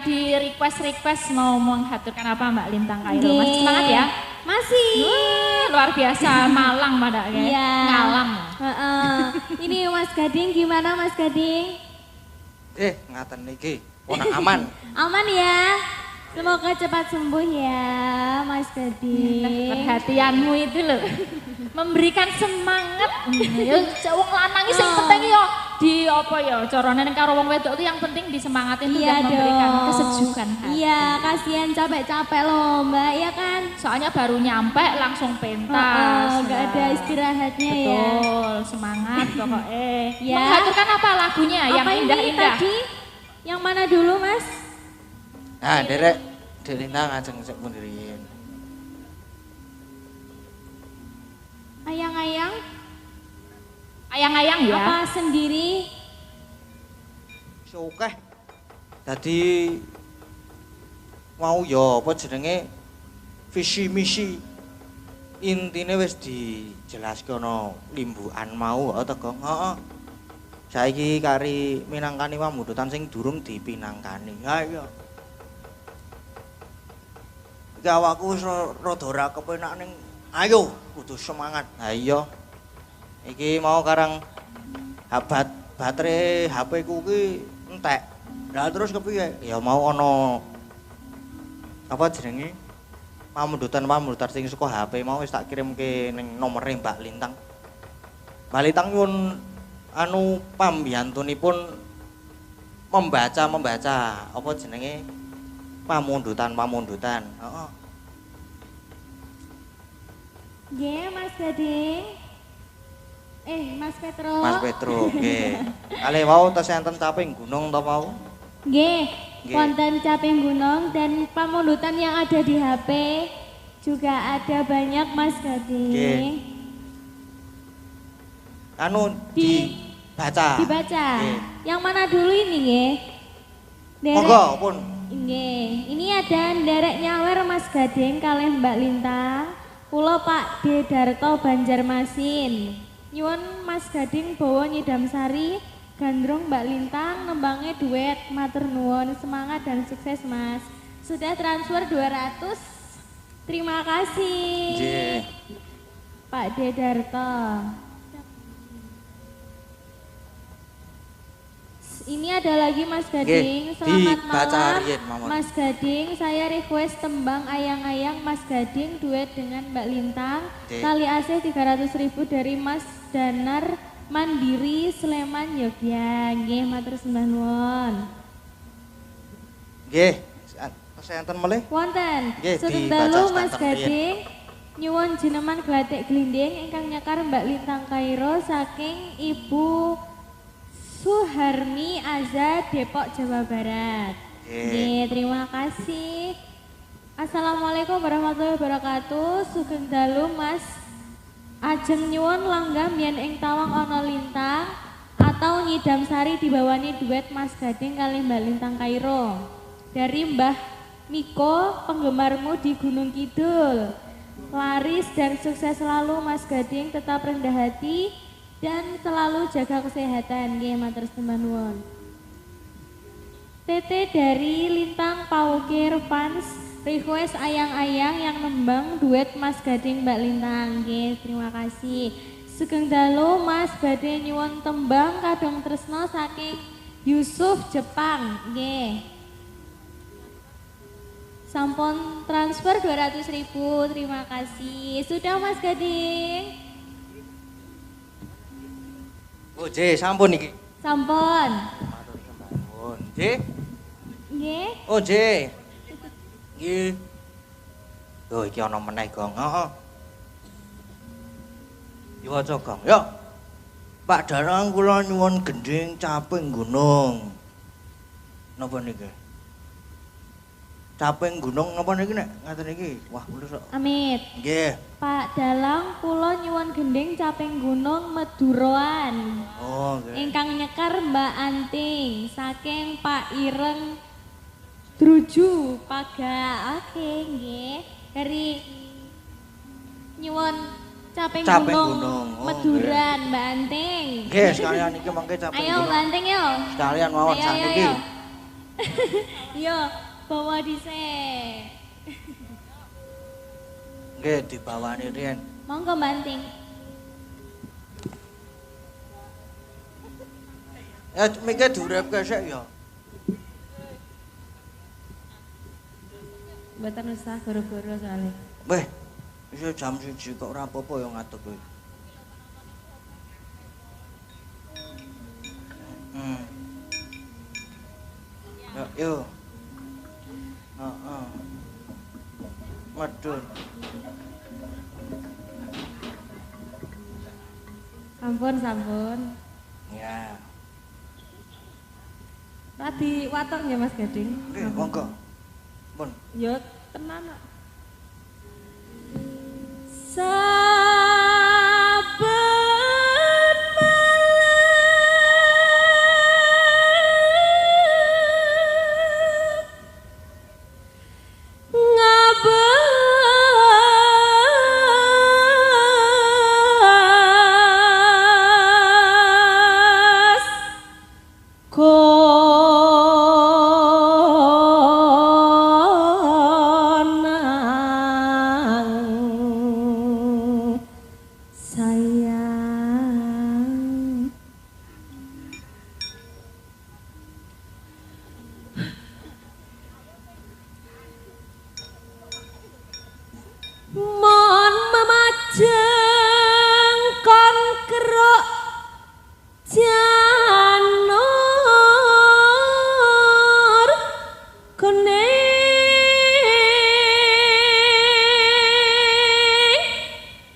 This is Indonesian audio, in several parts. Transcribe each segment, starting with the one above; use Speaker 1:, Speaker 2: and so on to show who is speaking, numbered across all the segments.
Speaker 1: di request mau menghaturkan apa Mbak Lintang Kairo? Masih semangat ya?
Speaker 2: Masih.
Speaker 1: Luar biasa, malang pada ya.
Speaker 2: Iya.
Speaker 1: Ngalam.
Speaker 2: Ini Mas Gading gimana Mas Gading?
Speaker 3: Ngaten niki. Ono aman.
Speaker 2: Aman ya. Semoga cepat sembuh ya Mas Gading.
Speaker 1: Perhatianmu itu loh. Memberikan semangat. Ya wong lanang iki sing penting yo di apa ya carane ning karo wong wedok itu yang penting disemangatin
Speaker 2: iya
Speaker 1: dan memberikan
Speaker 2: dong.
Speaker 1: kesejukan hati.
Speaker 2: Iya, kasihan capek-capek loh Mbak, ya kan?
Speaker 1: Soalnya baru nyampe langsung pentas.
Speaker 2: Gak ada istirahatnya ya.
Speaker 1: Betul, semangat pokoknya.
Speaker 2: Ya.
Speaker 1: Menghaturkan apa lagunya yang
Speaker 2: apa
Speaker 1: indah-indah?
Speaker 2: Tadi? Yang mana dulu Mas?
Speaker 3: Nah, derek Lintang ajeng sik pundirin.
Speaker 2: Ayang-ayang?
Speaker 1: Ayang-ayang ya.
Speaker 2: Apa sendiri?
Speaker 3: Oke. Dadi mau ya apa jenenge visi misi intine wis dijelaske ana limbukan mau teko. Heeh. Saiki kari minangkani pamundutan sing durung dipinangkani. Ha iya. Iki awakku wis rada ora kepenak ning ayo kudu semangat. Ha iya. Iki mau karang baterai HP ku ki entek. Lah terus kepiye? Ya mau ana apa jenenge? Pamundutan sing saka HP mau wis tak kirimke ning nomere Mbak Lintang. Mbak Lintang nyuwun anu pambiyantunipun membaca apa jenenge? Pamundutan. Heeh.
Speaker 2: Nggih, Mas Gading. Mas Petro.
Speaker 3: Mas Petro, nggih. Kalih wau tes enten caping gunung ta wau?
Speaker 2: Nggih, wonten caping gunung dan pamundutan yang ada di HP juga ada banyak Mas Gading.
Speaker 3: Nggih. Anu dibaca.
Speaker 2: Nggih. Yang mana dulu ini nggih?
Speaker 3: Monggo pun.
Speaker 2: Nggih, ini ada nderek nyawer Mas Gading kalih Mbak Lintang. Kula Pak D Darto Banjarmasin. Nyuwun Mas Gading bawa nyidam sari, gandrung Mbak Lintang, nembangnya duet, matur nuwun, semangat dan sukses Mas. Sudah transfer 200, terima kasih.
Speaker 3: Nggih.
Speaker 2: Pak D Darto. Ini ada lagi Mas Gading, selamat malam Mas Gading, saya request tembang Ayang-Ayang Mas Gading duet dengan Mbak Lintang, tali AC 300.000 dari Mas Danar Mandiri Sleman Yogya. Nggih matur sembah nuwun.
Speaker 3: Nggih, enten melih?
Speaker 2: Wonten. Sugeng dalu Mas Gading. Nyuwun jineman glathik glinding ingkang nyekar Mbak Lintang Kairo saking Ibu Suharmi Azza Depok Jawa Barat. Nggih, terima kasih. Assalamualaikum warahmatullahi wabarakatuh. Sugeng dalu Mas. Ajeng nyuwun langgam yen ing tawang ana lintang atau nyidam sari dibawani duet Mas Gading kali Mbak Lintang Kairo. Dari Mbah Miko, penggemarmu di Gunung Kidul. Laris dan sukses selalu Mas Gading, tetap rendah hati dan selalu jaga kesehatan. Nggih matur sembah nuwun. TT dari Lintang Paukir Fans request Ayang-Ayang yang nembang duet Mas Gading Mbak Lintang. Nggih, terima kasih. Sugeng dalu Mas badhe nyuwun tembang Kadung Tresno saking Yusuf Jepang. Nggih. Sampun transfer 200.000, terima kasih. Sudah Mas Gading?
Speaker 3: Oh, J, sampun iki.
Speaker 2: Sampun.
Speaker 3: Matur nuwun. J.
Speaker 2: Nggih.
Speaker 3: Oh, J. Nggih. Loh, iki ana meneh, Gong. Heeh. Diwaca, Gong. Yo. Pak Darang kula nyuwun gending caping gunung. Napa niki? Caping gunung napa niki nek ngaten iki? Wah, kula sok.
Speaker 2: Amit.
Speaker 3: Nggih.
Speaker 2: Pak Dalang kula nyuwun gending caping gunung Meduroan.
Speaker 3: Oh, nggih.
Speaker 2: Ingkang nyekar Mbak Anting saking Pak Ireng Druju Paga. Oke, nggih. Dari nyuwun caping gunung
Speaker 3: Oh,
Speaker 2: Meduran Mbak Anting.
Speaker 3: Nggih, sekalian iki mangke caping
Speaker 2: Ayo
Speaker 3: gunung.
Speaker 2: Mbak Anting yo.
Speaker 3: Sekalian mawon sakniki.
Speaker 2: Yo, bawa dhisik.
Speaker 3: Nggih dibawani riyen.
Speaker 2: Monggo banting.
Speaker 3: Ya mikir diuripke sik ya.
Speaker 2: Mboten usah goro-goro soalnya.
Speaker 3: Weh, iso jam 1 kok ora apa-apa ya ngadeg kowe. Yo. Heeh. Medun.
Speaker 2: Sampun.
Speaker 3: Ya.
Speaker 2: Tadi waton ya Mas Gading.
Speaker 3: Nggih, monggo. Pun.
Speaker 2: Yo tenan kok. Mon memajeng kon keruk janur kuning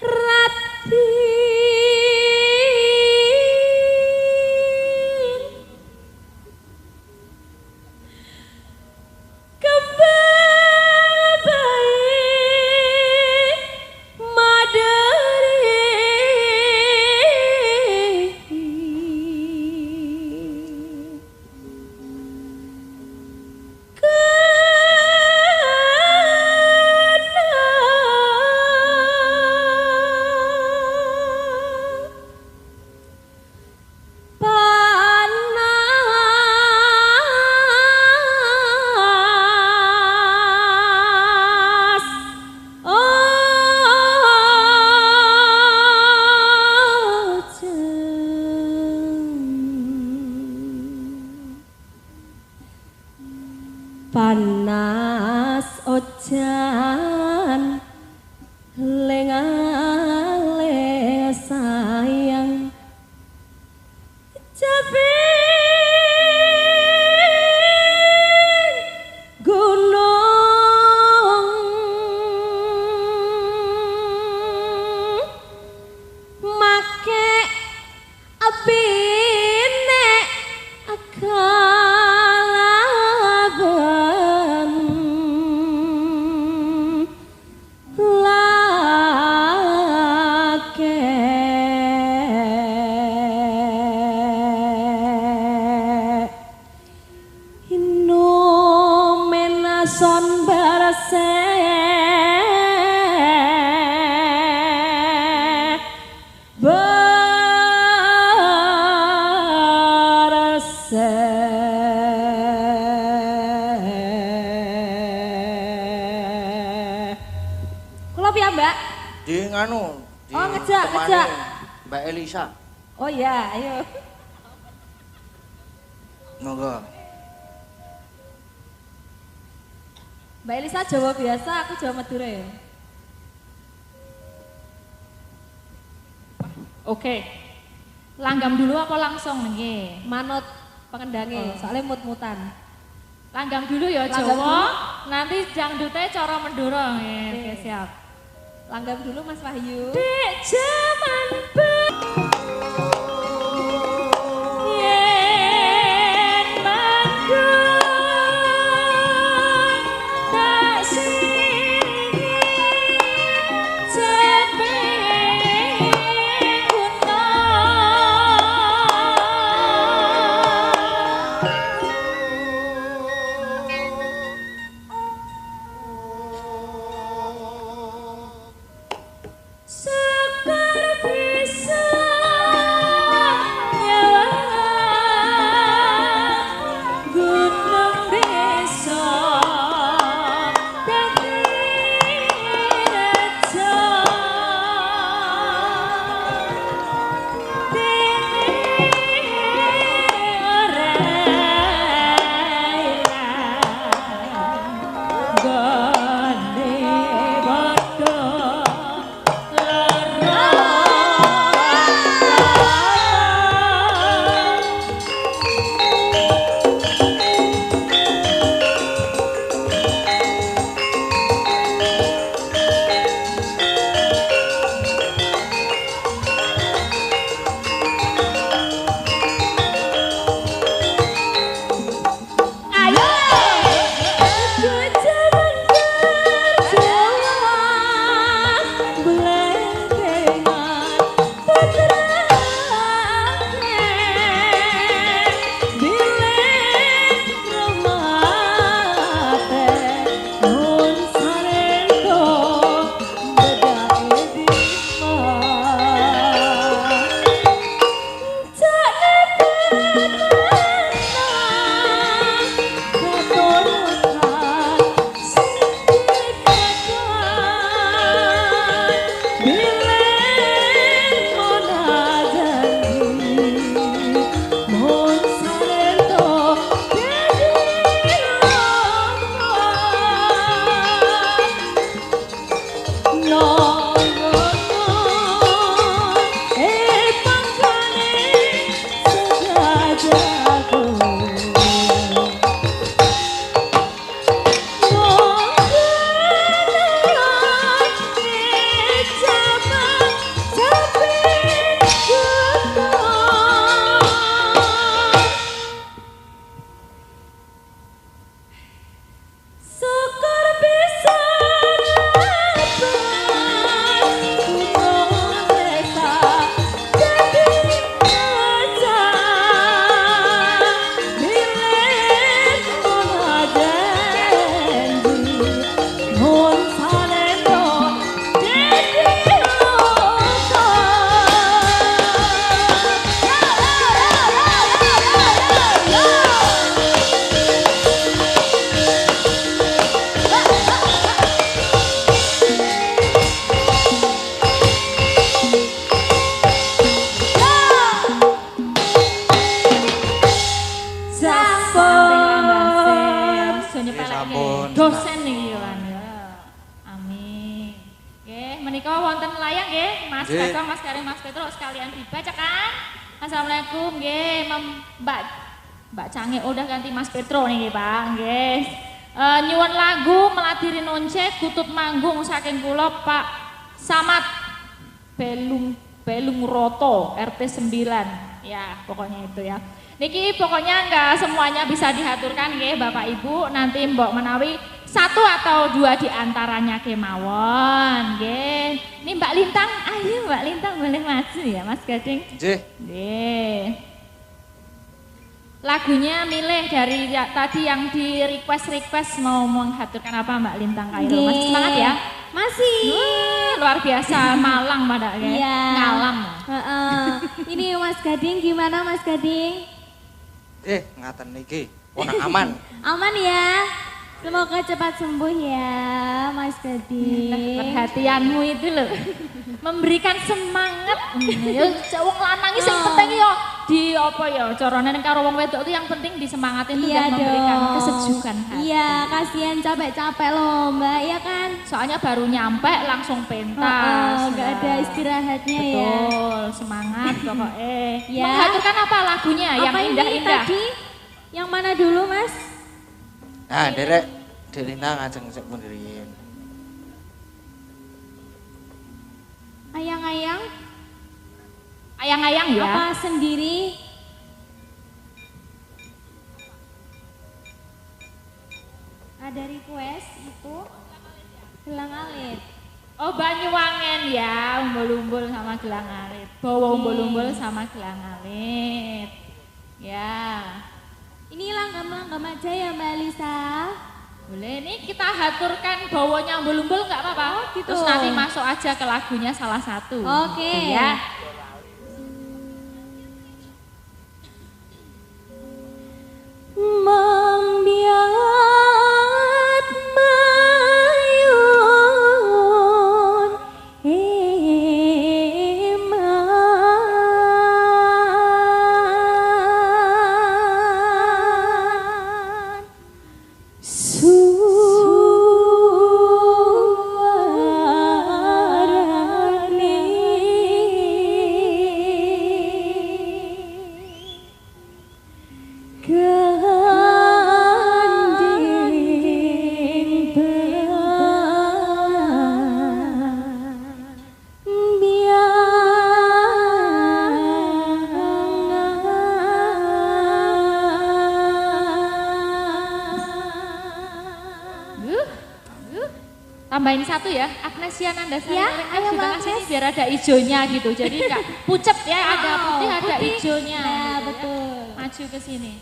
Speaker 2: rati panas ojan lenga-lenga sayang caping gunung make apine akalaban lake inomenason barase Kula piyambak?
Speaker 3: Di nganu, di
Speaker 2: Oh, ngejak,
Speaker 3: temani
Speaker 2: ngejak.
Speaker 3: Mbak Elisa.
Speaker 2: Oh iya, ayo.
Speaker 3: Monggo.
Speaker 2: Mbak Elisa Jawa biasa, aku Jawa Madura ya.
Speaker 1: Oke. Langgam dulu apa langsung nih?
Speaker 2: Manut pengendange,
Speaker 1: Oh.
Speaker 2: soalnya mut-mutan.
Speaker 1: Langgam dulu ya
Speaker 2: Langgam
Speaker 1: Jawa. Nanti jangdutnya cara mendorong ya. Oke, siap.
Speaker 2: Langgam dulu Mas Wahyu.
Speaker 1: Dek jaman sekar bisa
Speaker 3: sampun.
Speaker 1: Dosen niki kan ya. Amin. Nggih, menika wonten layang nggih, Mas Kakang, Mas Karim, Mas Petro sekalian dibacakan. Assalamualaikum nggih, Mbak Cange udah ganti Mas Petro niki, Pak. Nggih. Nyuwun lagu Meladiri Nonce Kutut Manggung saking kula Pak Samad Belung Roto RT 9. Ya, pokoknya itu ya. Niki pokoknya enggak semuanya bisa dihaturkan nggih Bapak Ibu, nanti mbok menawi satu atau dua di antaranya kemawon nggih. Ini Mbak Lintang, ayo Mbak Lintang boleh maju ya Mas Gading.
Speaker 3: Nggih.
Speaker 1: Nggih. Lagunya milih dari tadi yang di request mau menghaturkan apa Mbak Lintang Kairo. Masih semangat ya?
Speaker 2: Masih.
Speaker 1: Luar biasa Malang pada kayak ngalam.
Speaker 2: Ini Mas Gading gimana Mas Gading?
Speaker 3: Ngaten niki. Ponak aman.
Speaker 2: Aman ya. Semoga cepat sembuh ya Mas Gading.
Speaker 1: Perhatianmu itu loh memberikan semangat. Ya wong lanang iki sing penting yo di apa ya carane ning karo wong wedok itu yang penting disemangatin tuh dan memberikan kesejukan hati.
Speaker 2: Iya, kasihan capek-capek loh Mbak, ya kan?
Speaker 1: Soalnya baru nyampe langsung pentas.
Speaker 2: Enggak ada istirahatnya ya.
Speaker 1: Betul, semangat pokoknya.
Speaker 2: Ya.
Speaker 1: Menghaturkan apa lagunya yang indah-indah?
Speaker 2: Tadi yang mana dulu Mas?
Speaker 3: Nah, derek Delina ngajeng sik pundirin.
Speaker 2: Ayang-ayang?
Speaker 1: Ayang-ayang ya.
Speaker 2: Apa sendiri? Ada request itu gelang alit.
Speaker 1: Oh Banyuwangen ya, umbul-umbul sama gelang alit. Bawa umbul-umbul sama gelang alit. Ya.
Speaker 2: Ini langgam-langgam aja ya Mbak Lisa.
Speaker 1: Boleh nih kita haturkan bawanya umbul-umbul nggak apa-apa.
Speaker 2: Oh, gitu.
Speaker 1: Terus nanti masuk aja ke lagunya salah satu.
Speaker 2: Oke.
Speaker 1: Ya.
Speaker 2: Membiat mayun eman
Speaker 1: Tambahin satu ya, Agnesia Nandasari
Speaker 2: Ya,
Speaker 1: kan
Speaker 2: ayo
Speaker 1: di tengah
Speaker 2: Mbak
Speaker 1: sini
Speaker 2: Agnes.
Speaker 1: biar ada hijaunya gitu. Jadi enggak pucet ya, ada putih, ada
Speaker 2: putih.
Speaker 1: hijaunya.
Speaker 2: Ya,
Speaker 1: gitu
Speaker 2: betul.
Speaker 1: Maju ke sini.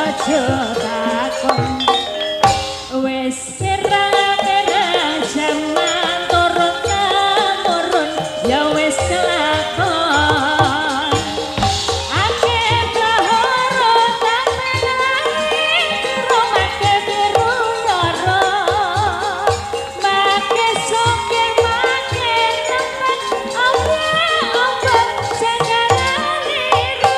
Speaker 1: ojo takon wis kira-kira jaman turun temurun ya wis kelakon akeh prahara tapenani rumake biru loro make sokir make temen ombak senjalaniru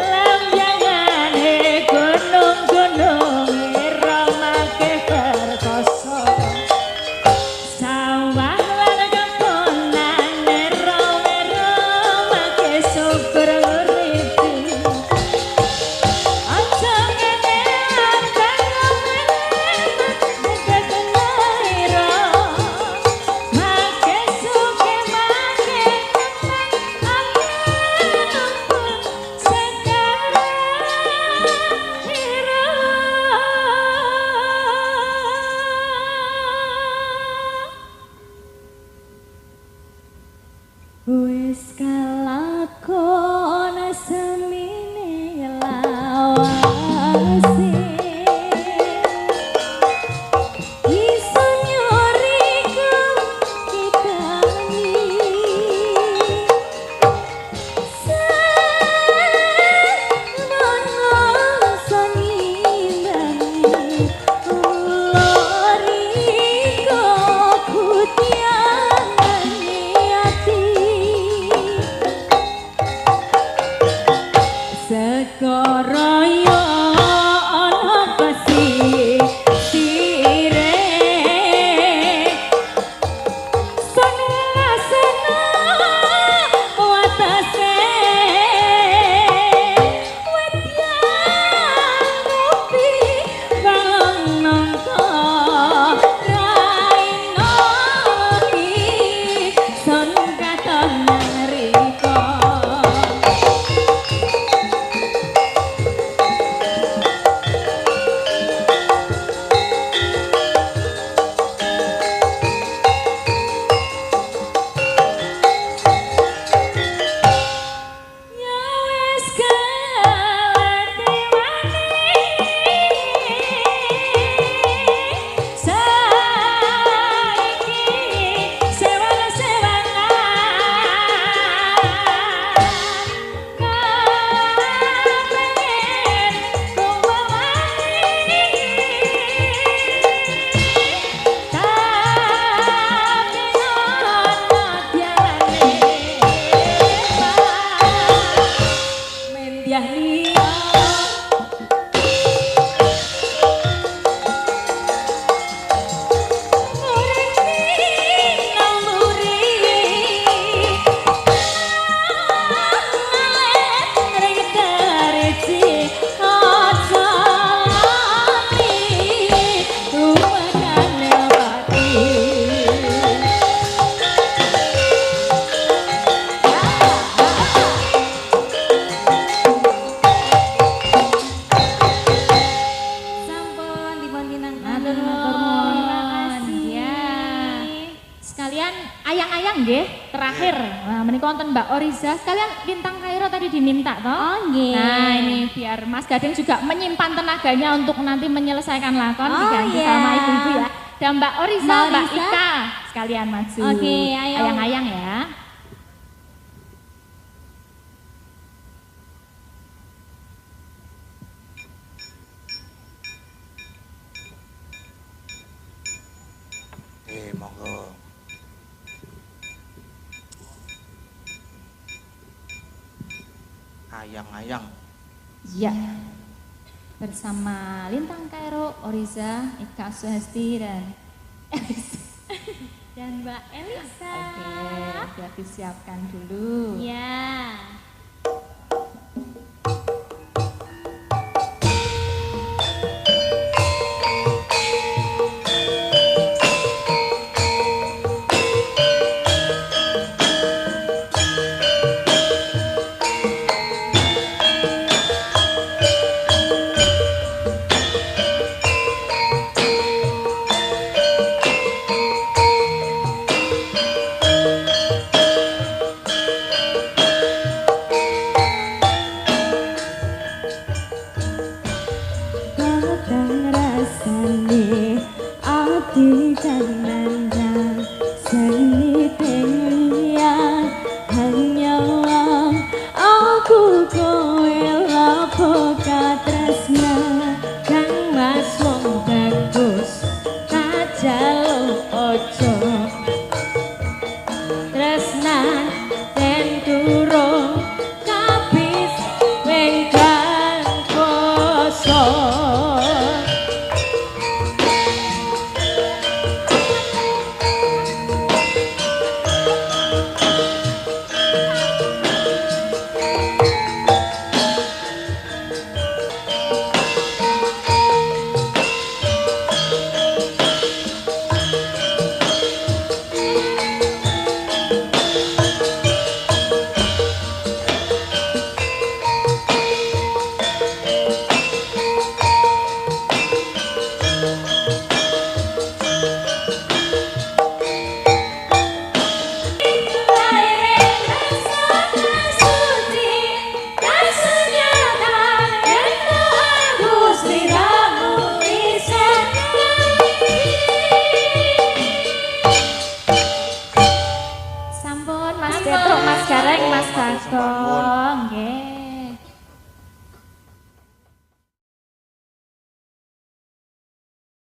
Speaker 1: lambyangane gunung-gunung ira make perkoso sawah lan kempunan ero-ero make syukur uripi aja ngene abang ira make suke make temen ampun wis kalakon semine lawase iso nyoriku kidani senono sonimbani uloriko kutianani ati sekara yo ana pesisire sanasena watase wedyan ngopi bang nangka raino iki son katon ngriko ya wis kalati wani saiki sewana-sewana kapengen kuwani tapi ana dialane mendiah liya sampun dipun kinangaken terima kasih ya sekalian ayang-ayang nggih terakhir nah menika wonten Mbak Oriza sekalian Lintang Kairo tadi diminta toh
Speaker 2: Oh nggih.
Speaker 1: nah ini biar Mas Gading juga menyimpan tenaganya untuk nanti menyelesaikan lakon diganti
Speaker 2: iya.
Speaker 1: sama ibu-ibu ya dan Mbak Oriza
Speaker 2: Mbak
Speaker 1: Mbak
Speaker 2: Oriza.
Speaker 1: Ika sekalian maju
Speaker 2: Oke, ayo.
Speaker 1: ayang-ayang ya
Speaker 3: monggo ayang-ayang
Speaker 1: ya bersama Lintang Kairo, Oriza, Ika Suhesti dan Elisa.
Speaker 2: Dan Mbak Elisa.
Speaker 1: Oke, biar disiapkan dulu.
Speaker 2: Ya. Mas Petruk, Mas Gareng, Mas
Speaker 3: Matur
Speaker 2: Bagong, nggih.